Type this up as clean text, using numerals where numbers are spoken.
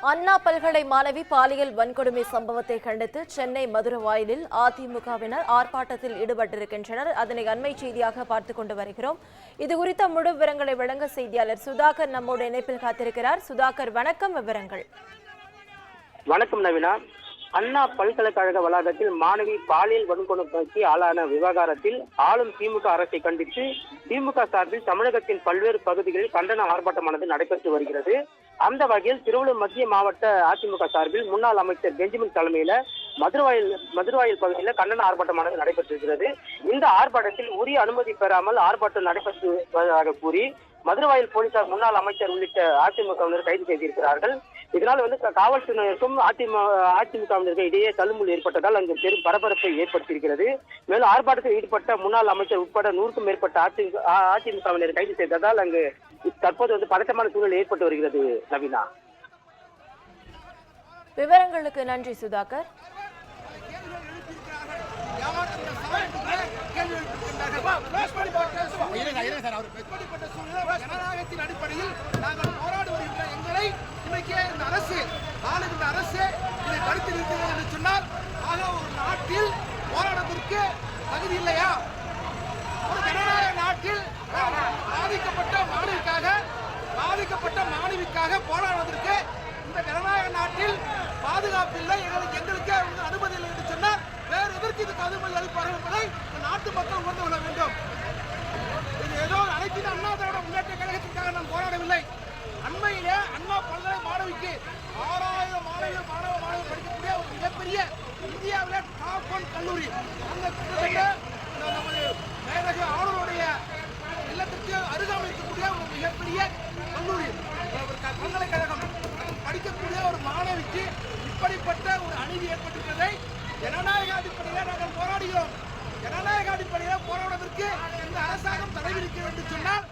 அண்ணா பல்கலை மாணவி பாலியல் வன்கொடுமை சம்பவத்தை கண்டித்து சென்னை மதுரவாயலில் அதிமுகவினர் ஆர்ப்பாட்டத்தில் ஈடுபட்டிருக்கின்றனர். அதனை அண்மை செய்தியாக பார்த்துக் கொண்டு வருகிறோம். இதுகுறித்த முழு விவரங்களை வழங்க செய்தியாளர் சுதாகர் நம்மோடு இணைப்பில் காத்திருக்கிறார். சுதாகர், வணக்கம். விவரங்கள். வணக்கம் நவீனா. அண்ணா பல்கலைக்கழக வளாகத்தில் மாணவி பாலியல் வன்கொடுமைக்கு ஆளான விவகாரத்தில் ஆளும் திமுக அரசை கண்டித்து திமுக சார்பில் தமிழகத்தின் பல்வேறு பகுதிகளில் கண்டன ஆர்ப்பாட்டமானது நடைபெற்று வருகிறது. அந்த வகையில் திருவள்ளூர் மத்திய மாவட்ட அதிமுக சார்பில் முன்னாள் அமைச்சர் பெஞ்சமின் தலைமையில மதுரவாயல் பகுதியில் கண்டன ஆர்ப்பாட்டமானது நடைபெற்றிருக்கிறது. இந்த ஆர்ப்பாட்டத்தில் உரிய அனுமதி பெறாமல் ஆர்ப்பாட்டம் நடைபெற்றுவதாக கூறி மதுரவாயல் போலீசார் முன்னாள் அமைச்சர் உள்ளிட்ட அதிமுகவினர் கைது செய்திருக்கிறார்கள். இதனால் காவல்துறையினருக்கும் அதிமுகவினருக்கு இடையே தள்ளுமுள் ஏற்பட்டதால் அங்கு பெரும் பரபரப்பை ஏற்படுத்தியிருக்கிறது. மேலும் ஆர்ப்பாட்டத்தில் ஈடுபட்ட முன்னாள் அமைச்சர் உட்பட 100க்கும் மேற்பட்ட அதிமுகவினர் கைது செய்ததால் அங்கு தற்போது பதட்டமான சூழல் ஏற்பட்டு வருகிறது. நவீனா, விவரங்களுக்கு நன்றி சுதாகர். ஜனநாயகத்தின் அடிப்படையில் நாங்கள் போராடி வருகின்ற எங்களை இன்றைக்கு இந்த அரசு ஆளுகின்ற அரசு இதை தடுத்து நிறுத்துகிறது என்று சொன்னால் ஆக ஒரு நாட்டில் போராட்டத்திற்கு தகுதி இல்லையா? ஒரு ஜனநாயக நாட்டில் பாதிக்கப்பட்ட மாணவிக்காக போராடுவதற்கு இந்த ஜனநாயக நாட்டில் பாதுகாப்பு இல்லை, எங்களுக்கு அனுமதி இல்லை என்று சொன்னால் வேறு எதற்கு இதுக்கு அனுமதி அளிப்பார்கள் என்பதை நாட்டு மக்கள் உணர்ந்து கொள்ள வேண்டும். இது ஏதோ அனைத்து அண்ணா திராவிட முன்னேற்ற கழகத்திற்காக நாம் போராடவில்லை. அண்மையிலே அண்ணா பல்கலை மாணவிக்கு 6000 மாணவ படிக்கக்கூடிய ஒரு மிகப்பெரிய இந்தியாவிலே டாப் 1 கல்லூரி, அந்த நமது மேதகு ஆளுநருடைய இல்லத்திற்கு அருகாமல் இருக்கக்கூடிய ஒரு மிகப்பெரிய கல்லூரி பல்கலைக்கழகம் படிக்கக்கூடிய ஒரு மாணவிக்கு இப்படிப்பட்ட ஒரு அநீதி ஏற்பட்டிருப்பதை ஜனநாயக அடிப்படையில் நாங்கள் போராடுகிறோம். ஜனநாயக அடிப்படையில் போராடுவதற்கு இந்த அரசாங்கம் தடை விதிக்க வேண்டும் சொன்னால்